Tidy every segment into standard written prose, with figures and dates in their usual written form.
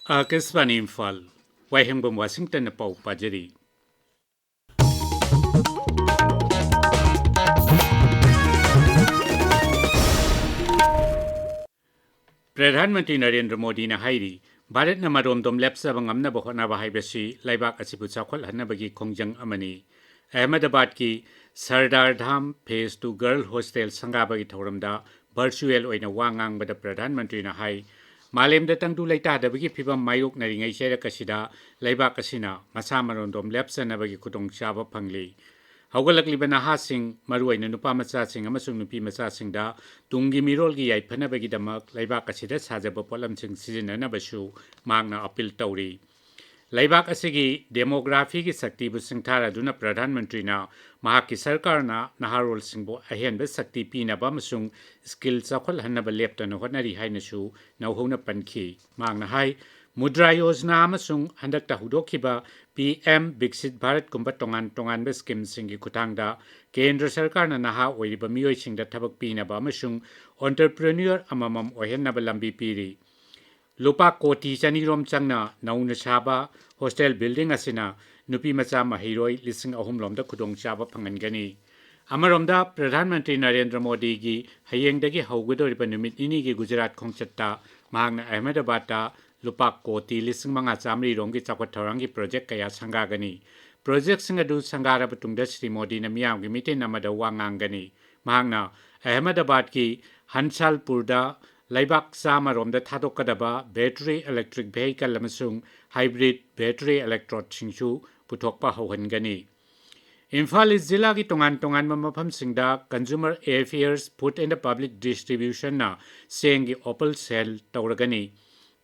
Akasvani Imphal, Waikhom Washington Pau Pajari. Pradhanmantri Narendra Modi na hairi Bharat na maromdom lepsa bangamna bohona bahaibasi laibak asipu chakhwal hanabagi khongjang amani Ahmedabad ki Sardar Dham Phase 2 Girl Hostel sangabagi thoramda virtual oina wangang bada Pradhanmantri na hai Malemda tangdu laita dabagi phibam mayok naringai sera kasida laibak kasina masa maromdom lepsa nabagi khudong chaba phangli Haugalakliba nahasing maruaina nupa machasing amasung nupi machasingda tungi mirolgi yaiphanabagidamak laibak asida sajaba polamsing sizinanabasu mangna appeal tawri laibak asigi demography gi sakti bu singthara duna pradhan mantri na mahaki sarkar na naharol singbo ahenba sakti pina ba masung skill chakhol hanaba leptana honari hainasu nauhona pankhi mangna hai Mudra Yojana amasung handakta hudokhiba PM Biksit Bharat kumba tongan scheme singi kutangda Kendra Sarkar na naha oiriba miyoi singda thabak pinaba amasung entrepreneur amamam ohenaba lambi piri Lupa koti chanirom changna nauna saba hostel building asina nupi macha mahiroi lising ahum lomda khudong chaba phangangani Amaromda Pradhan Mantri Narendra Modi gi hayengdagi haugadoriba numit ini gi Gujarat khongchatta mahangna Ahmedabad ta Lupa koti lising mga chamri rongi chakwatharangi project kaya sangagani project singadu sangara batungda Sri Modi na miyam gi mitin namada wangangani mahangna Ahmedabad ki Hansalpurda laibak sama romda thadokadaba battery electric vehicle amasung hybrid battery electrode singsu puthokpa hauhangani Imphal Zilla ki tongan mafam singda Consumer Affairs Food and Public Distribution na sengi opal sell tawragani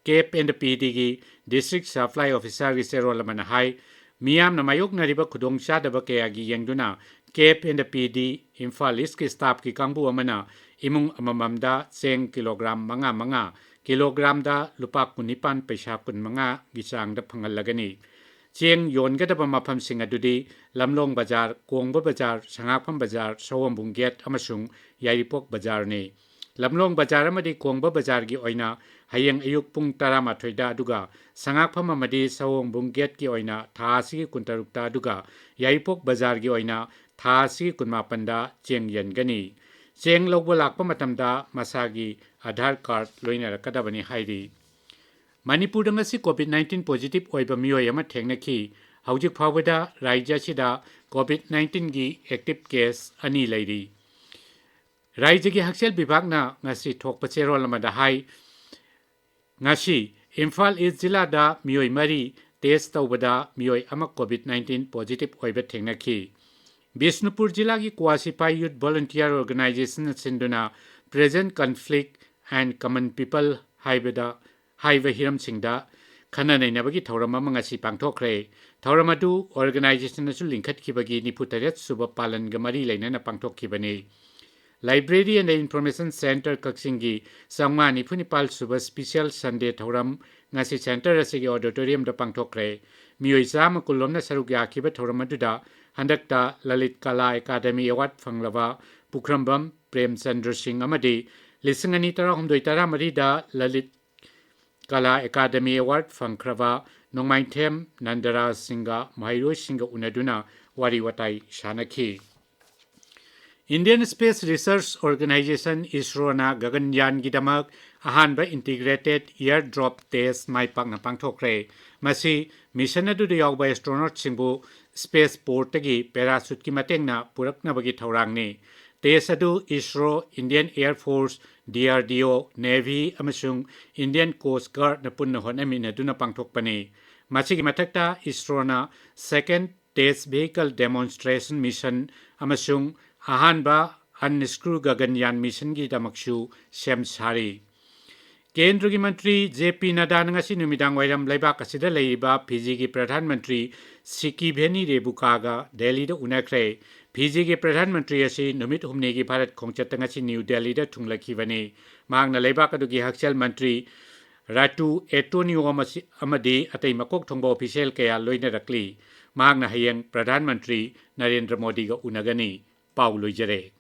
Cape and PD ki District Supply Officer ki serolamana hai miyam na mayok na riba khudong chadaba kaya gi yengduna Cape and PD Imphal East ki staff ki kangbu amana imung amamamda seng kilogram manga kilogram da lupa kunipan paisa kun manga gisang da phangalagani cheng yongadaba mafam sing adudi lamlong bazar kongba bazar sangapam bazar sawambung gate amasung yaipok bazar ni lamlong bazar amadi kongba bazar gi oina hayeng ayuk pung 12 da aduga sangapam amadi sawambung gate gi oina thasi kuntarukta aduga yaipok bazar gi oina thasi kunmapan da cheng yengani cheng logba lakpa matamda masagi Aadhaar card loina rakadabani hairi Manipur ngasi COVID-19 positive oiba miyoi ama thengnaki haujik phawada rajya sida COVID-19 gi active case ani leiri rajya gi haksel bibhagna ngasi thokpa cherol amada hai ngasi Imphal East Jilla da miyoi mari test tawbada miyoi ama COVID-19 positive oiba thengnaki Bishnupur Jilla ki Kwasipai Youth Volunteer Organization sinduna present conflict and common people haibada haiva hiram singda khana nainabagi thauram ama ngasi pangthokre thauram adu organization asu linkhat khibagi niputaret suba palan gamari lainana pangthokhibani library and information center kaksingi sangma nipunipal suba special sunday thauram ngasi center asigi auditorium da pangthokre miyoi sama kulomna saruk yakhiba thauram aduda handakta lalit kala academy award phanglaba pukrambam prem chandra singh amadi lisingani tara humdoi tara mari da lalit Kala Academy Award Fankrava Nongmaithem Nandara Singha Mairo Singha Unaduna Wari Watai Shanaki Indian Space Research Organization ISRO na Gaganyaan Gidamak Ahanba Integrated Airdrop Test Mai Pangna Pangthokre Masi Mission adu de yawba astronaut singbu spaceport tagi parachute ki matengna purakna bagi thaurangni Test adu ISRO Indian Air Force DRDO Navy amasung Indian Coast Guard na punna honamina duna pangthokpani masigi mathakta ISRO na second test vehicle demonstration mission amasung ahanba unscrew Gaganyaan mission gi damaksu sem sari Kendra gi mantri JP Nadda ngasi numidang wairam laibak asida leiba Fiji gi Pradhan Mantri Siki Bheni Rebukaga Delhi da unakre Fiji gi Pradhan Mantri asi numit humne gi Bharat khongchat ngasi New Delhi da thunglakibani mangna laibak adu gi Haksel Mantri Ratu Etonio amadi atai makok thongba official kaya loina rakli mangna hayeng Pradhan Mantri Narendra Modi ga unagani pau loijare